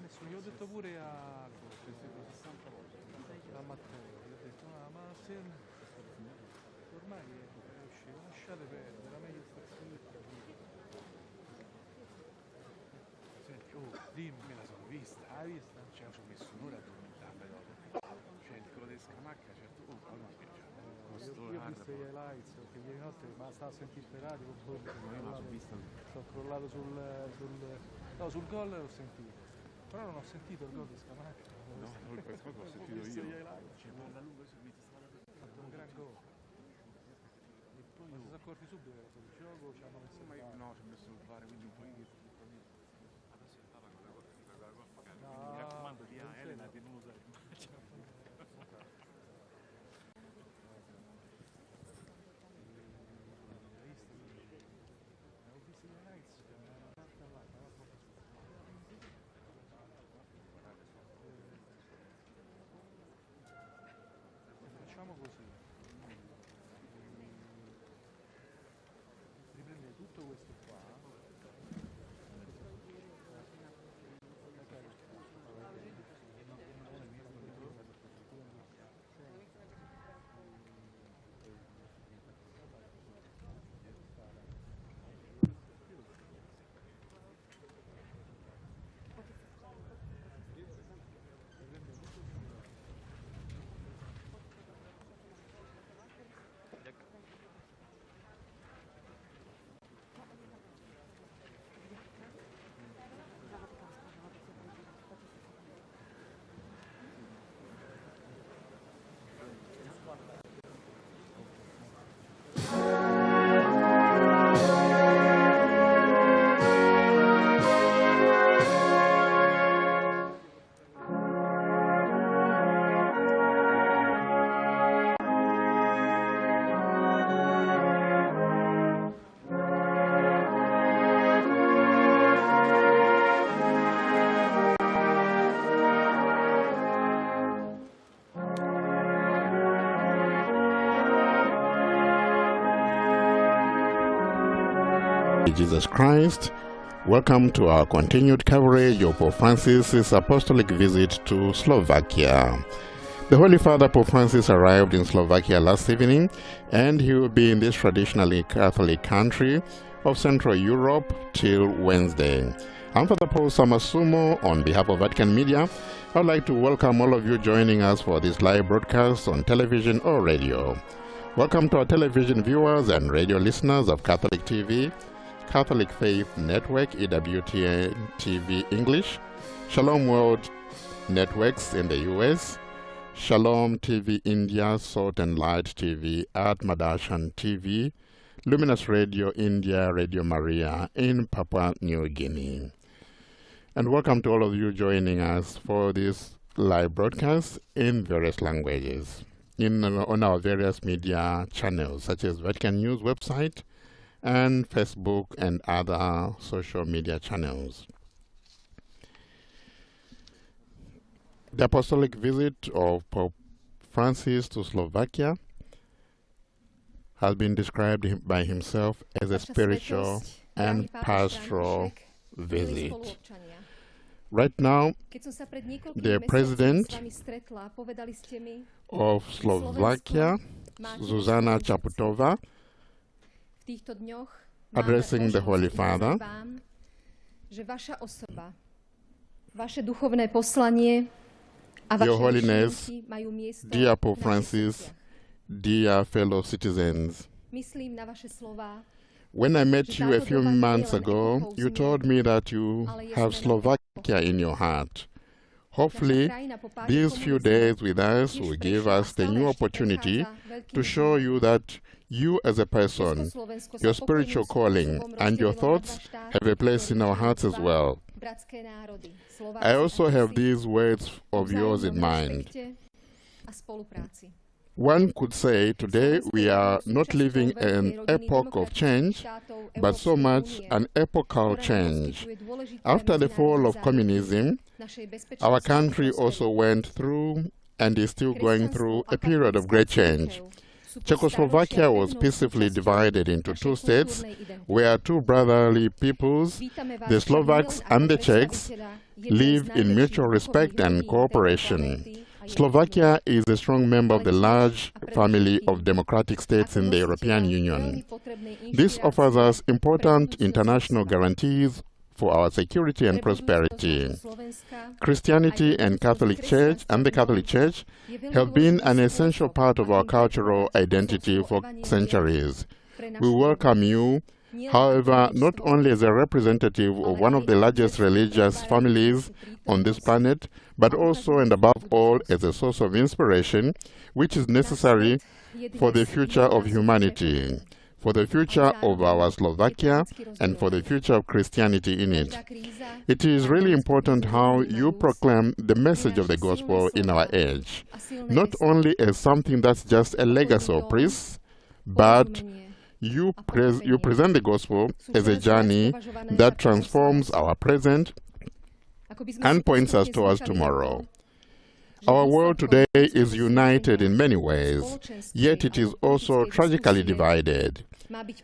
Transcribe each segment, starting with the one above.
Adesso gli ho detto pure a Matteo, gli ho detto, ma se ormai è uscito, lasciate perdere, era meglio stare zitti. Senti, oh, dimmi, me la sono vista, hai vista? Cioè, ci ho messo un'ora a addormentarmi dopo. Cioè, il quello di Scamacca, certo, oh, poi mi spiace. Io ho visto gli highlights, perché ieri notte stavo a sentire per radio, sono crollato sul gol e l'ho sentito. Però non ho sentito il gol di Scamacca. No, il primo l'ho sentito io. C'è una lunga servizio, ha fatto un gran gol. E poi si sono accorti subito che era fuori gioco, ci hanno messo il VAR. No, ci hanno messo il VAR, quindi un po' di... Adesso il Papa con la coppa, mi raccomando di Elena tenuta. Facciamo così, riprende tutto questo qua, Jesus Christ. Welcome to our continued coverage of Pope Francis's apostolic visit to Slovakia. The Holy Father Pope Francis arrived in Slovakia last evening, and he will be in this traditionally Catholic country of Central Europe till Wednesday. I'm Father Paul Samasumo. On behalf of Vatican Media, I'd like to welcome all of you joining us for this live broadcast on television or radio. Welcome to our television viewers and radio listeners of Catholic TV, Catholic Faith Network, EWTN TV English, Shalom World Networks in the US, Shalom TV India, Salt and Light TV, at Madashan TV, Luminous Radio India, Radio Maria in Papua New Guinea. And welcome to all of you joining us for this live broadcast in various languages on our various media channels, such as Vatican News website, and Facebook and other social media channels. The apostolic visit of Pope Francis to Slovakia has been described by himself as a spiritual and pastoral visit. Right now, the president of Slovakia, Zuzana Čaputová, addressing the Holy Father, Your Holiness, dear Pope Francis, dear fellow citizens, when I met you a few months ago, you told me that you have Slovakia in your heart. Hopefully, these few days with us will give us the new opportunity to show you that you as a person, your spiritual calling, and your thoughts have a place in our hearts as well. I also have these words of yours in mind. One could say today we are not living an epoch of change, but so much an epochal change. After the fall of communism, our country also went through and is still going through a period of great change. Czechoslovakia was peacefully divided into two states, where two brotherly peoples, the Slovaks and the Czechs, live in mutual respect and cooperation. Slovakia is a strong member of the large family of democratic states in the European Union. This offers us important international guarantees for our security and prosperity. Christianity and the Catholic Church have been an essential part of our cultural identity for centuries. We welcome you, however, not only as a representative of one of the largest religious families on this planet, but also and above all as a source of inspiration, which is necessary for the future of humanity, for the future of our Slovakia, and for the future of Christianity in it. It is really important how you proclaim the message of the gospel in our age, not only as something that's just a legacy of priests, but you present the gospel as a journey that transforms our present and points us towards tomorrow. Our world today is united in many ways, yet it is also tragically divided.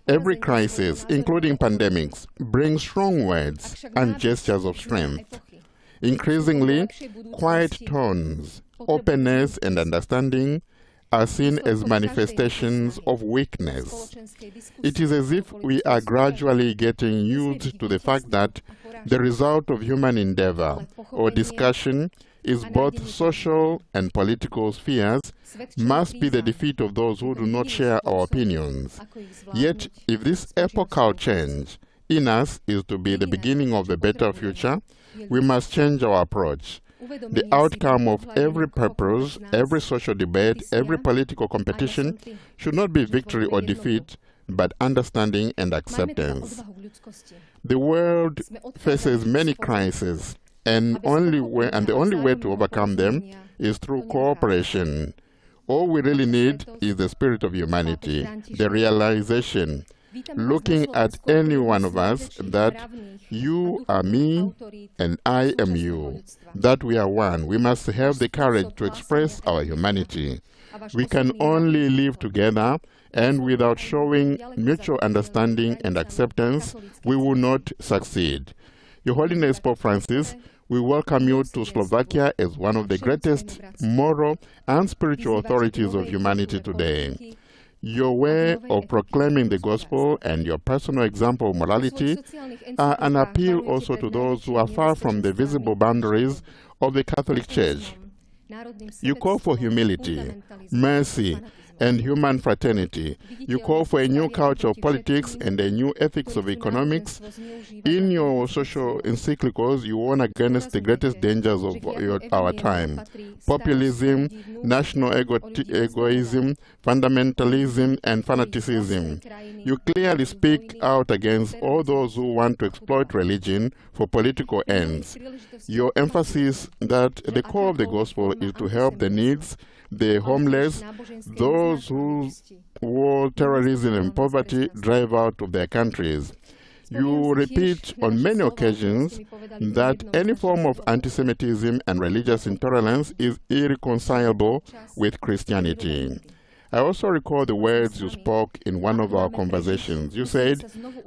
Every crisis, including pandemics, brings strong words and gestures of strength. Increasingly, quiet tones, openness, and understanding are seen as manifestations of weakness. It is as if we are gradually getting used to the fact that the result of human endeavor or discussion is both social and political spheres must be the defeat of those who do not share our opinions. Yet, if this epochal change in us is to be the beginning of a better future, we must change our approach. The outcome of every purpose, every social debate, every political competition should not be victory or defeat, but understanding and acceptance. The world faces many crises, and the only way to overcome them is through cooperation. All we really need is the spirit of humanity, the realization, looking at any one of us, that you are me and I am you, that we are one. We must have the courage to express our humanity. We can only live together, and without showing mutual understanding and acceptance, we will not succeed. Your Holiness Pope Francis, we welcome you to Slovakia as one of the greatest moral and spiritual authorities of humanity today. Your way of proclaiming the gospel and your personal example of morality are an appeal also to those who are far from the visible boundaries of the Catholic Church. You call for humility, mercy, and human fraternity. You call for a new culture of politics and a new ethics of economics. In your social encyclicals, you warn against the greatest dangers of our time: populism, national egoism, fundamentalism, and fanaticism. You clearly speak out against all those who want to exploit religion for political ends. Your emphasis that the core of the gospel is to help the needs, the homeless, those who war, terrorism, and poverty drive out of their countries. You repeat on many occasions that any form of anti-Semitism and religious intolerance is irreconcilable with Christianity. I also recall the words you spoke in one of our conversations. You said,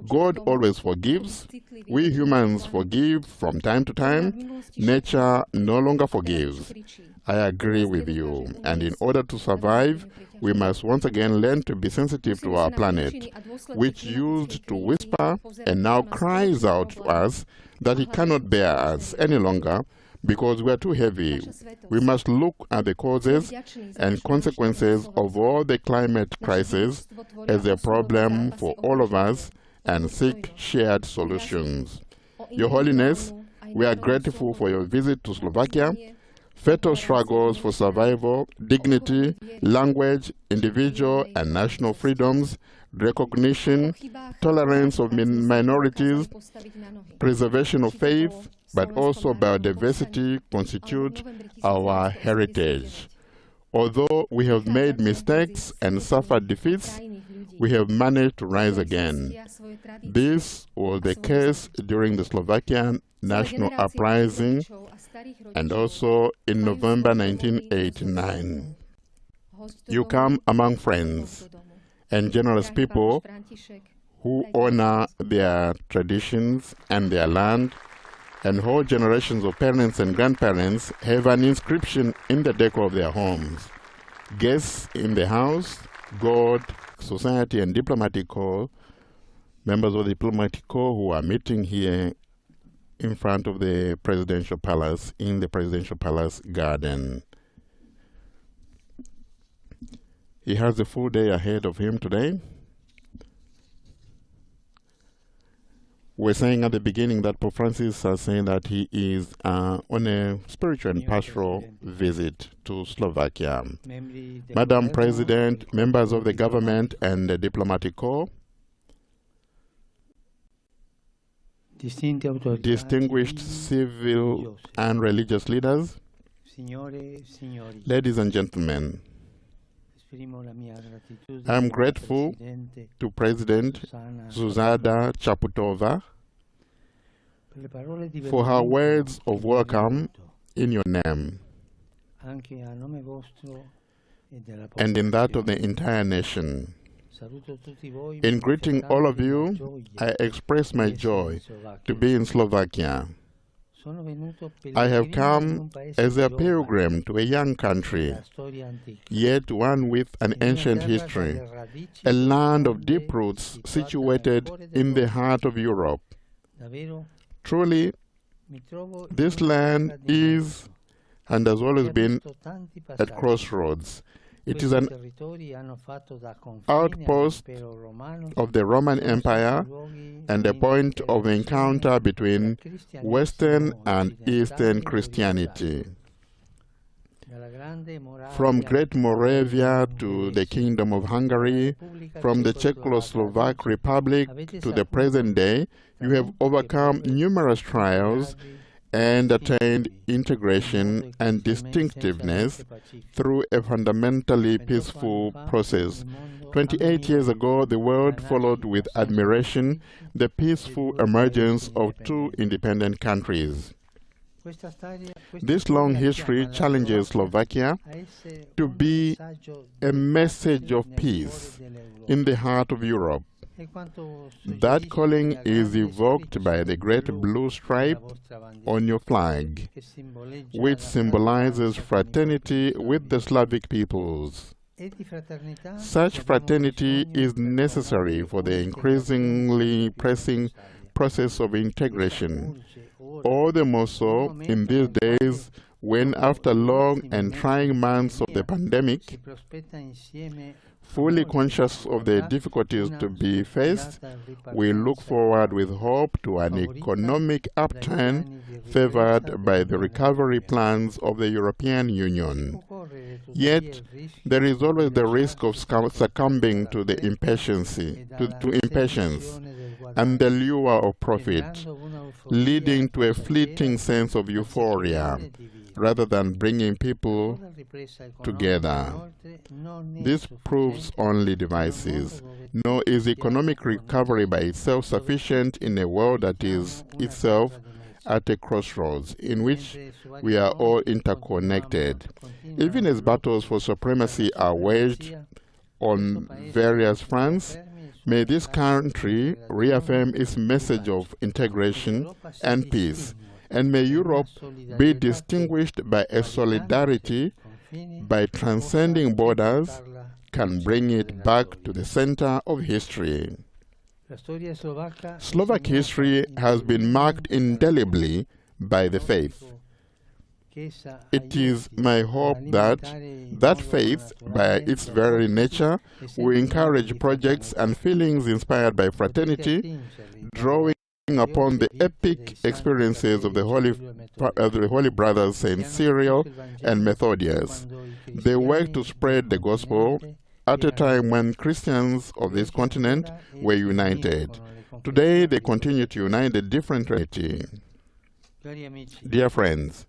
God always forgives. We humans forgive from time to time. Nature no longer forgives. I agree with you. And in order to survive, we must once again learn to be sensitive to our planet, which used to whisper and now cries out to us that it cannot bear us any longer because we are too heavy. We must look at the causes and consequences of all the climate crisis as a problem for all of us and seek shared solutions. Your Holiness, we are grateful for your visit to Slovakia. Fatal struggles for survival, dignity, language, individual and national freedoms, recognition, tolerance of minorities, preservation of faith, but also biodiversity constitute our heritage. Although we have made mistakes and suffered defeats, we have managed to rise again. This was the case during the Slovakian national uprising and also in November 1989. You come among friends and generous people who honor their traditions and their land and whole generations of parents and grandparents have an inscription in the decor of their homes. Guests in the house, God, society, and diplomatic corps, members of the diplomatic corps who are meeting here in front of the presidential palace, in the presidential palace garden. He has a full day ahead of him today. We're saying at the beginning that Pope Francis is saying that he is on a spiritual and pastoral visit to Slovakia. Madam President, members of the government and the diplomatic corps, distinguished civil and religious leaders, ladies and gentlemen, I am grateful to President Zuzana Chaputova for her words of welcome in your name and in that of the entire nation. In greeting all of you, I express my joy to be in Slovakia. I have come as a pilgrim to a young country, yet one with an ancient history, a land of deep roots situated in the heart of Europe. Truly, this land is and has always been at crossroads. It is an outpost of the Roman Empire and a point of encounter between Western and Eastern Christianity. From Great Moravia to the Kingdom of Hungary, from the Czechoslovak Republic to the present day, you have overcome numerous trials and attained integration and distinctiveness through a fundamentally peaceful process. 28 years ago, the world followed with admiration the peaceful emergence of two independent countries. This long history challenges Slovakia to be a message of peace in the heart of Europe. That calling is evoked by the great blue stripe on your flag, which symbolizes fraternity with the Slavic peoples. Such fraternity is necessary for the increasingly pressing process of integration, all the more so in these days when, after long and trying months of the pandemic, fully conscious of the difficulties to be faced, we look forward with hope to an economic upturn favored by the recovery plans of the European Union. Yet, there is always the risk of succumbing to the impatience and the lure of profit, leading to a fleeting sense of euphoria, rather than bringing people together. This proves only devices. Nor is economic recovery by itself sufficient in a world that is itself at a crossroads, in which we are all interconnected. Even as battles for supremacy are waged on various fronts, may this country reaffirm its message of integration and peace, and may Europe be distinguished by a solidarity by transcending borders can bring it back to the center of history. Slovak history has been marked indelibly by the faith. It is my hope that that faith, by its very nature, will encourage projects and feelings inspired by fraternity, drawing upon the epic experiences of the Holy Brothers Saint Cyril and Methodius. They worked to spread the gospel at a time when Christians of this continent were united. Today, they continue to unite the different community. Dear friends,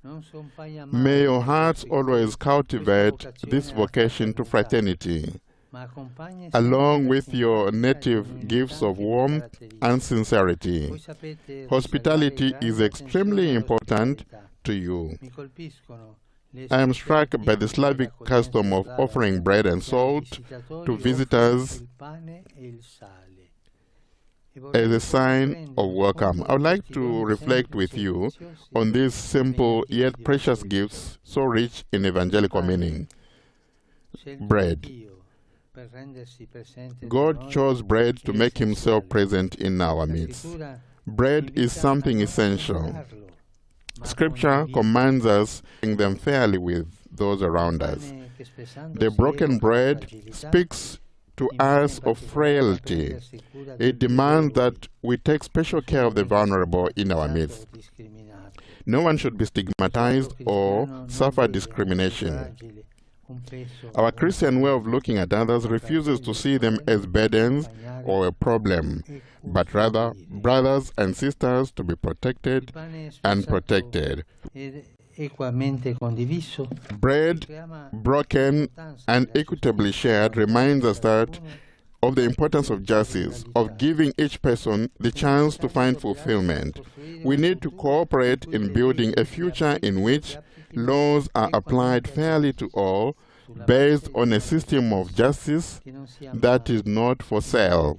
may your hearts always cultivate this vocation to fraternity, along with your native gifts of warmth and sincerity. Hospitality is extremely important to you. I am struck by the Slavic custom of offering bread and salt to visitors as a sign of welcome. I would like to reflect with you on these simple yet precious gifts so rich in evangelical meaning. Bread. God chose bread to make himself present in our midst. Bread is something essential. Scripture commands us to bring them fairly with those around us. The broken bread speaks to us of frailty. It demands that we take special care of the vulnerable in our midst. No one should be stigmatized or suffer discrimination. Our Christian way of looking at others refuses to see them as burdens or a problem, but rather brothers and sisters to be protected and protected. Bread, broken and equitably shared, reminds us that of the importance of justice, of giving each person the chance to find fulfillment. We need to cooperate in building a future in which laws are applied fairly to all, based on a system of justice that is not for sale.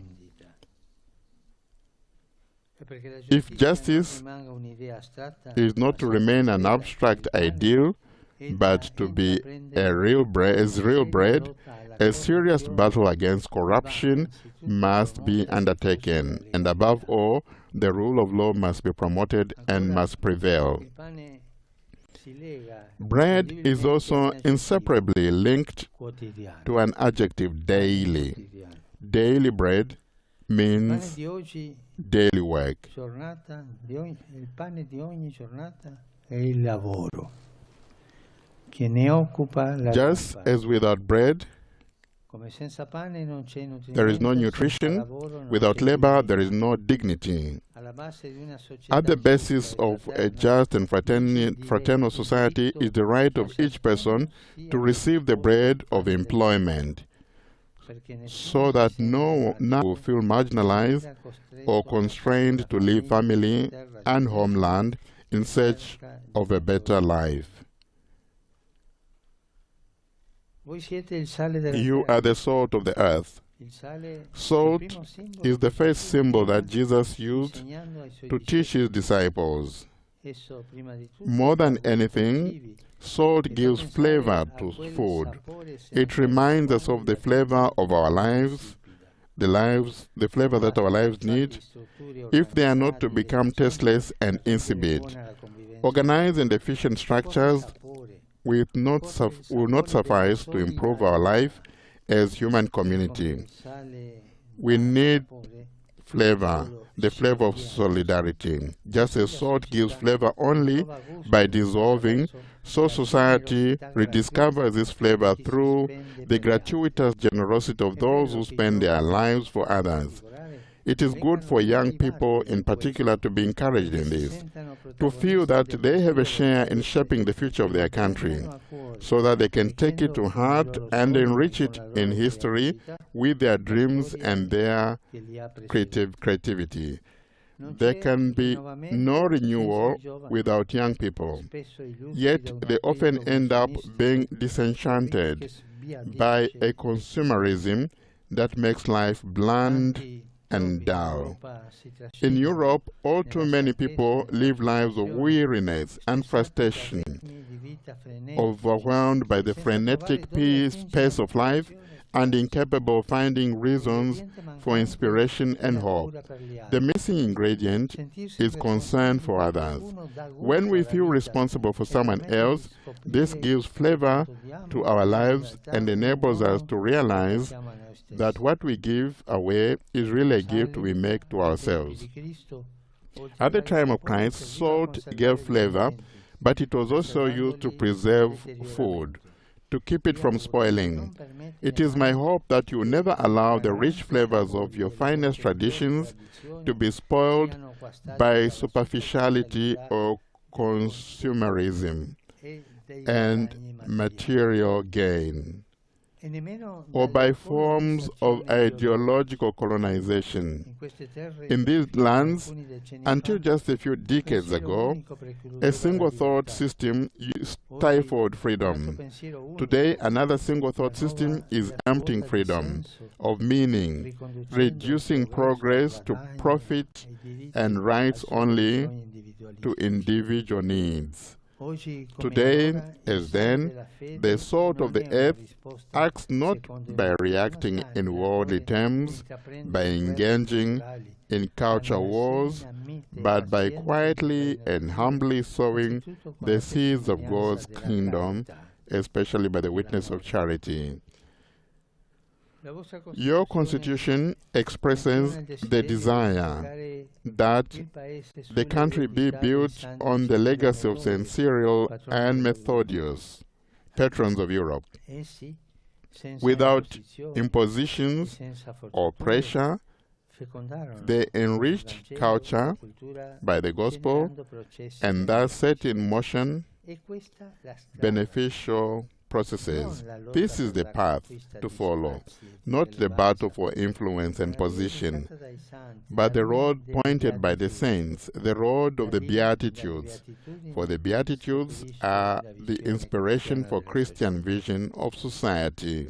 If justice is not to remain an abstract ideal, but to be a real bread, a serious battle against corruption must be undertaken, and above all, the rule of law must be promoted and must prevail. Bread is also inseparably linked to an adjective, daily. Daily bread means daily work. Just as without bread, there is no nutrition. Without labor, there is no dignity. At the basis of a just and fraternal society is the right of each person to receive the bread of employment, so that no one will feel marginalized or constrained to leave family and homeland in search of a better life. You are the salt of the earth. Salt is the first symbol that Jesus used to teach his disciples. More than anything, salt gives flavor to food. It reminds us of the flavor of our lives, the flavor that our lives need, if they are not to become tasteless and insipid. Organized and efficient structures will not suffice to improve our life as human community. We need flavor, the flavor of solidarity. Just as salt gives flavor only by dissolving, so society rediscovers this flavor through the gratuitous generosity of those who spend their lives for others. It is good for young people in particular to be encouraged in this, to feel that they have a share in shaping the future of their country, so that they can take it to heart and enrich it in history with their dreams and their creativity. There can be no renewal without young people, yet they often end up being disenchanted by a consumerism that makes life bland and dull. In Europe, all too many people live lives of weariness and frustration, overwhelmed by the frenetic pace of life and incapable of finding reasons for inspiration and hope. The missing ingredient is concern for others. When we feel responsible for someone else, this gives flavor to our lives and enables us to realize that what we give away is really a gift we make to ourselves. At the time of Christ, salt gave flavor, but it was also used to preserve food, to keep it from spoiling. It is my hope that you never allow the rich flavors of your finest traditions to be spoiled by superficiality or consumerism and material gain. or by forms of ideological colonization. In these lands, until just a few decades ago, a single thought system stifled freedom. Today, another single thought system is emptying freedom of meaning, reducing progress to profit and rights only to individual needs. Today, as then, the salt of the earth acts not by reacting in worldly terms, by engaging in culture wars, but by quietly and humbly sowing the seeds of God's kingdom, especially by the witness of charity. Your constitution expresses the desire that the country be built on the legacy of St. Cyril and Methodius, patrons of Europe. Without impositions or pressure, they enriched culture by the gospel and thus set in motion beneficial processes. This is the path to follow, not the battle for influence and position, but the road pointed by the saints, the road of the Beatitudes. For the Beatitudes are the inspiration for Christian vision of society.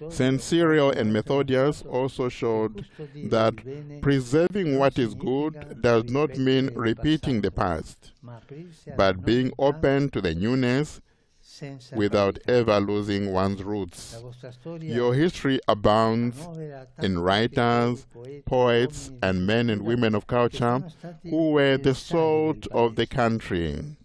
St. Cyril and Methodius also showed that preserving what is good does not mean repeating the past, but being open to the newness without ever losing one's roots. Your history abounds in writers, poets, and men and women of culture who were the salt of the country.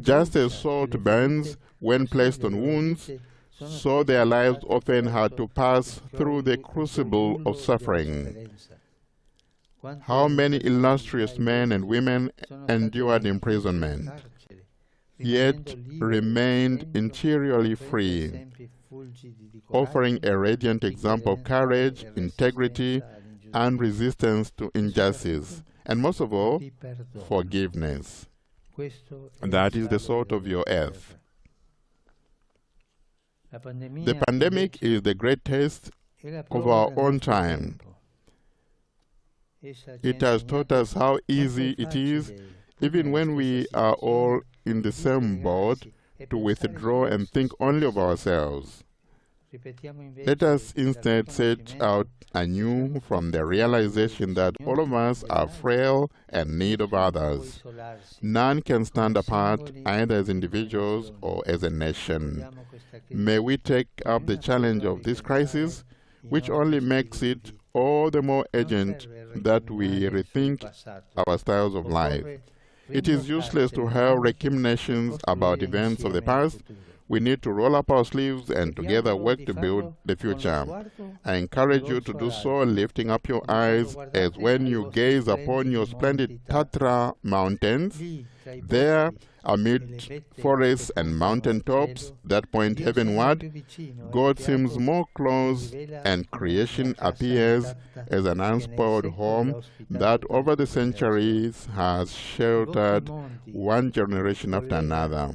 Just as salt burns when placed on wounds, so their lives often had to pass through the crucible of suffering. How many illustrious men and women endured imprisonment, yet remained interiorly free, offering a radiant example of courage, integrity, and resistance to injustice, and most of all, forgiveness. That is the salt of your earth. The pandemic is the great test of our own time. It has taught us how easy it is, even when we are all in the same boat, to withdraw and think only of ourselves. Let us instead set out anew from the realization that all of us are frail and in need of others. None can stand apart either as individuals or as a nation. May we take up the challenge of this crisis, which only makes it all the more urgent that we rethink our styles of life. It is useless to have recriminations about events of the past. We need to roll up our sleeves and together work to build the future. I encourage you to do so, lifting up your eyes as when you gaze upon your splendid Tatra mountains. There, amid forests and mountain tops that point heavenward, God seems more close, and creation appears as an unspoiled home that over the centuries has sheltered one generation after another.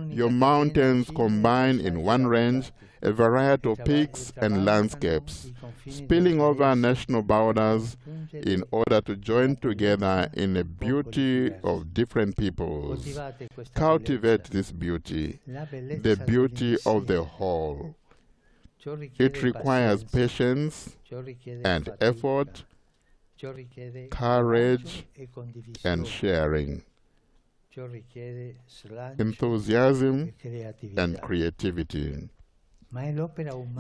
Your mountains combine in one range a variety of peaks and landscapes, spilling over national borders in order to join together in a beauty of different peoples. Cultivate this beauty, the beauty of the whole. It requires patience and effort, courage and sharing, enthusiasm and creativity.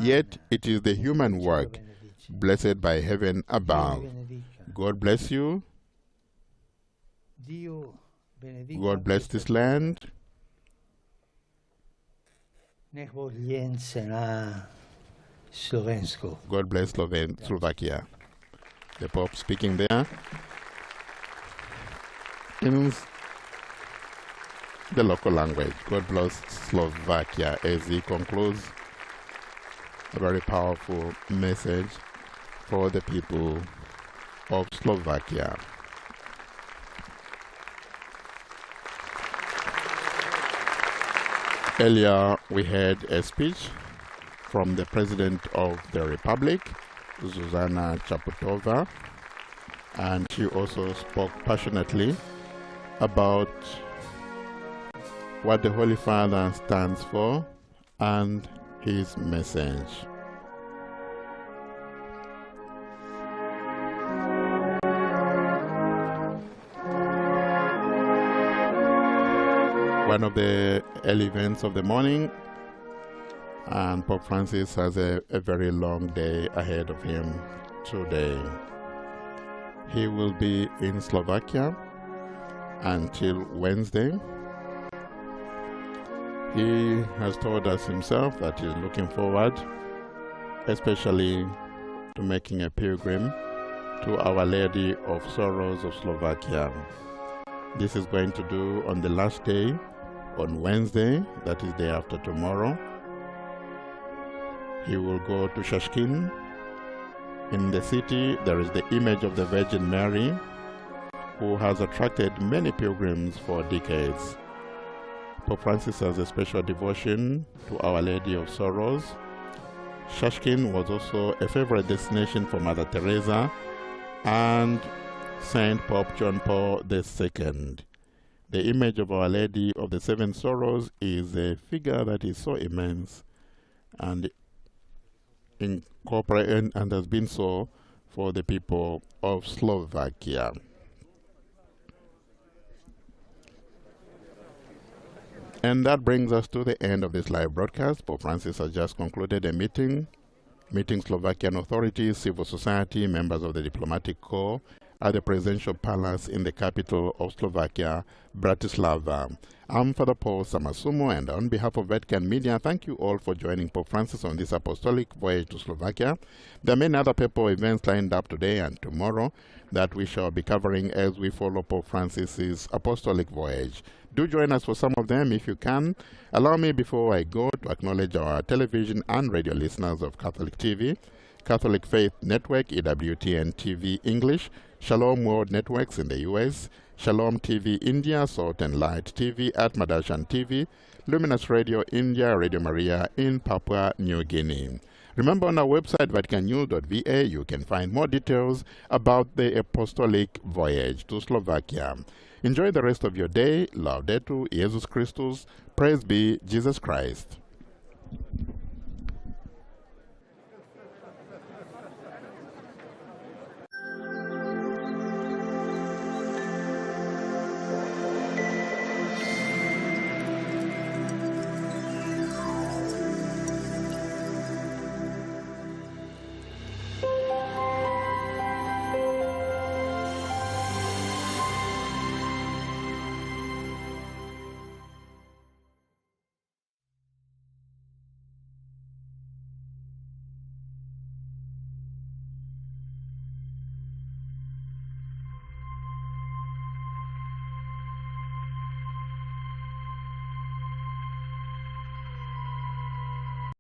Yet it is the human work, blessed by heaven above. God bless you. God bless this land. God bless Slovakia. The Pope speaking there in the local language. God bless Slovakia as he concludes a very powerful message for the people of Slovakia. Earlier we had a speech from the President of the Republic, Zuzana Chaputova, and she also spoke passionately about what the Holy Father stands for and his message. One of the early events of the morning, and Pope Francis has a very long day ahead of him today. He will be in Slovakia until Wednesday. He has told us himself that he's looking forward, especially to making a pilgrim to Our Lady of Sorrows of Slovakia. This is going to do on the last day, on Wednesday, that is day after tomorrow. He will go to Shashkin. In the city, there is the image of the Virgin Mary, who has attracted many pilgrims for decades. Pope Francis has a special devotion to Our Lady of Sorrows. Shashkin was also a favorite destination for Mother Teresa and Saint Pope John Paul II. The image of Our Lady of the Seven Sorrows is a figure that is so immense and incorporated and has been so for the people of Slovakia. And that brings us to the end of this live broadcast. Pope Francis has just concluded a meeting Slovakian authorities, civil society, members of the diplomatic corps at the presidential palace in the capital of Slovakia, Bratislava. I'm Father Paul Samasumo, and on behalf of Vatican Media, thank you all for joining Pope Francis on this apostolic voyage to Slovakia. There are many other papal events lined up today and tomorrow that we shall be covering as we follow Pope Francis's apostolic voyage. Do join us for some of them if you can. Allow me, before I go, to acknowledge our television and radio listeners of Catholic TV, Catholic Faith Network, EWTN TV English, Shalom World Networks in the US, Shalom TV India, Salt and Light TV at Madashan TV, Luminous Radio India, Radio Maria in Papua New Guinea. Remember, on our website, vaticannews.va, you can find more details about the apostolic voyage to Slovakia. Enjoy the rest of your day. Laudetur Jesus Christus. Praise be Jesus Christ.